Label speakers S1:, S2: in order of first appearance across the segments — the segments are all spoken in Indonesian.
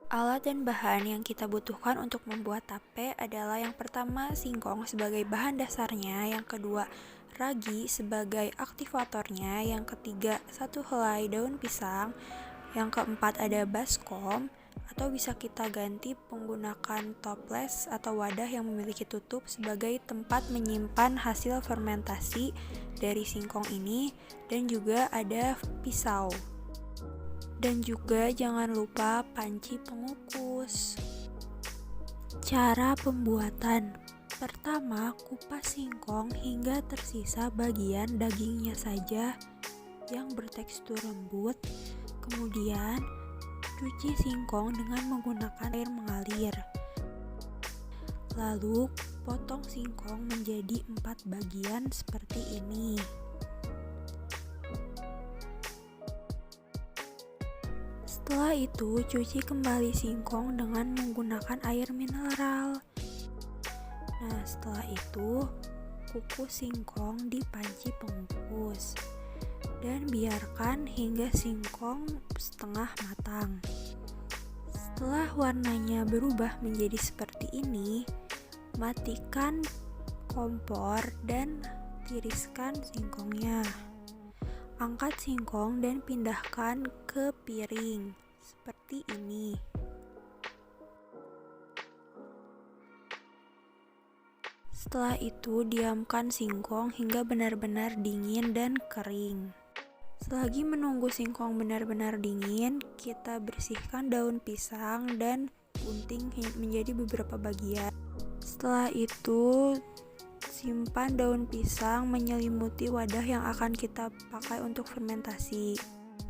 S1: Alat dan bahan yang kita butuhkan untuk membuat tape adalah yang pertama singkong sebagai bahan dasarnya, yang kedua ragi sebagai aktivatornya, yang ketiga satu helai daun pisang, yang keempat ada baskom, atau bisa kita ganti menggunakan toples atau wadah yang memiliki tutup sebagai tempat menyimpan hasil fermentasi dari singkong ini, dan juga ada pisau. Dan juga jangan lupa panci pengukus. Cara pembuatan: pertama, kupas singkong hingga tersisa bagian dagingnya saja yang bertekstur lembut. Kemudian, cuci singkong dengan menggunakan air mengalir. Lalu, potong singkong menjadi 4 bagian seperti ini. Setelah itu, cuci kembali singkong dengan menggunakan air mineral. Nah, setelah itu, kukus singkong di panci pengukus dan biarkan hingga singkong setengah matang. Setelah warnanya berubah menjadi seperti ini, matikan kompor dan tiriskan singkongnya. Angkat singkong dan pindahkan ke piring seperti ini. Setelah itu, diamkan singkong hingga benar-benar dingin dan kering. Selagi menunggu singkong benar-benar dingin, kita bersihkan daun pisang dan gunting menjadi beberapa bagian. Setelah itu, simpan daun pisang menyelimuti wadah yang akan kita pakai untuk fermentasi.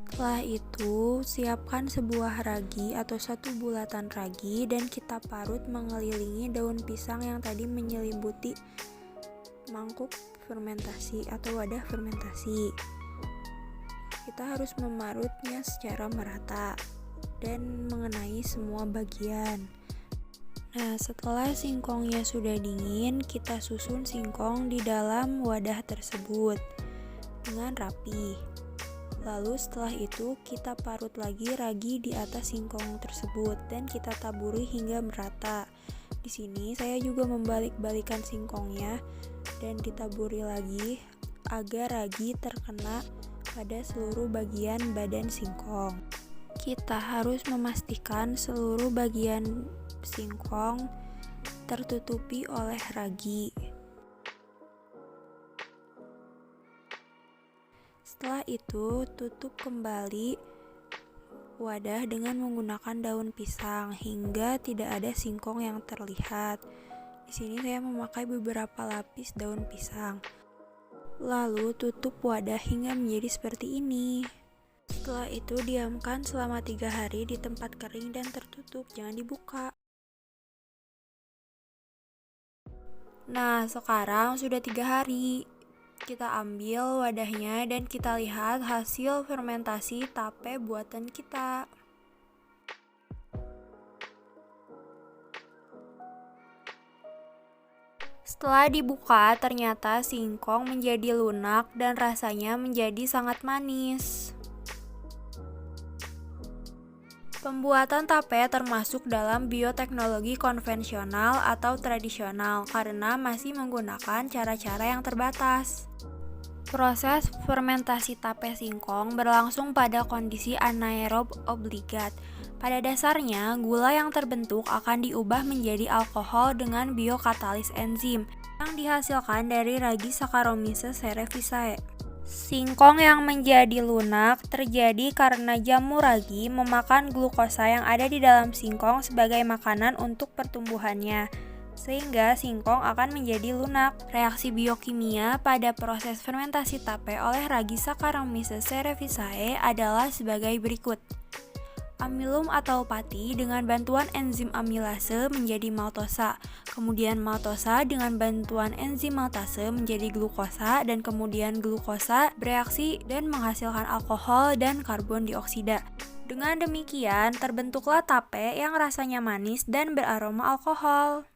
S1: Setelah itu, siapkan sebuah ragi atau satu bulatan ragi dan kita parut mengelilingi daun pisang yang tadi menyelimuti mangkuk fermentasi atau wadah fermentasi. Kita harus memarutnya secara merata dan mengenai semua bagian. Nah, setelah singkongnya sudah dingin, kita susun singkong di dalam wadah tersebut dengan rapi. Lalu setelah itu kita parut lagi ragi di atas singkong tersebut dan kita taburi hingga merata. Di sini saya juga membalik-balikan singkongnya dan ditaburi lagi agar ragi terkena pada seluruh bagian badan singkong. Kita harus memastikan seluruh bagian singkong tertutupi oleh ragi. Setelah itu, tutup kembali wadah dengan menggunakan daun pisang hingga tidak ada singkong yang terlihat. Di sini saya memakai beberapa lapis daun pisang. Lalu tutup wadah hingga menjadi seperti ini. Setelah itu diamkan selama 3 hari di tempat kering dan tertutup, jangan dibuka. Nah, sekarang sudah 3 hari. Kita ambil wadahnya dan kita lihat hasil fermentasi tape buatan kita. Setelah dibuka, ternyata singkong menjadi lunak dan rasanya menjadi sangat manis. Pembuatan tape termasuk dalam bioteknologi konvensional atau tradisional karena masih menggunakan cara-cara yang terbatas. Proses fermentasi tape singkong berlangsung pada kondisi anaerob obligat. Pada dasarnya, gula yang terbentuk akan diubah menjadi alkohol dengan biokatalis enzim yang dihasilkan dari ragi Saccharomyces cerevisiae. Singkong yang menjadi lunak terjadi karena jamur ragi memakan glukosa yang ada di dalam singkong sebagai makanan untuk pertumbuhannya, sehingga singkong akan menjadi lunak. Reaksi biokimia pada proses fermentasi tape oleh ragi Saccharomyces cerevisiae adalah sebagai berikut. Amilum atau pati dengan bantuan enzim amilase menjadi maltosa, kemudian maltosa dengan bantuan enzim maltase menjadi glukosa, dan kemudian glukosa bereaksi dan menghasilkan alkohol dan karbon dioksida. Dengan demikian, terbentuklah tape yang rasanya manis dan beraroma alkohol.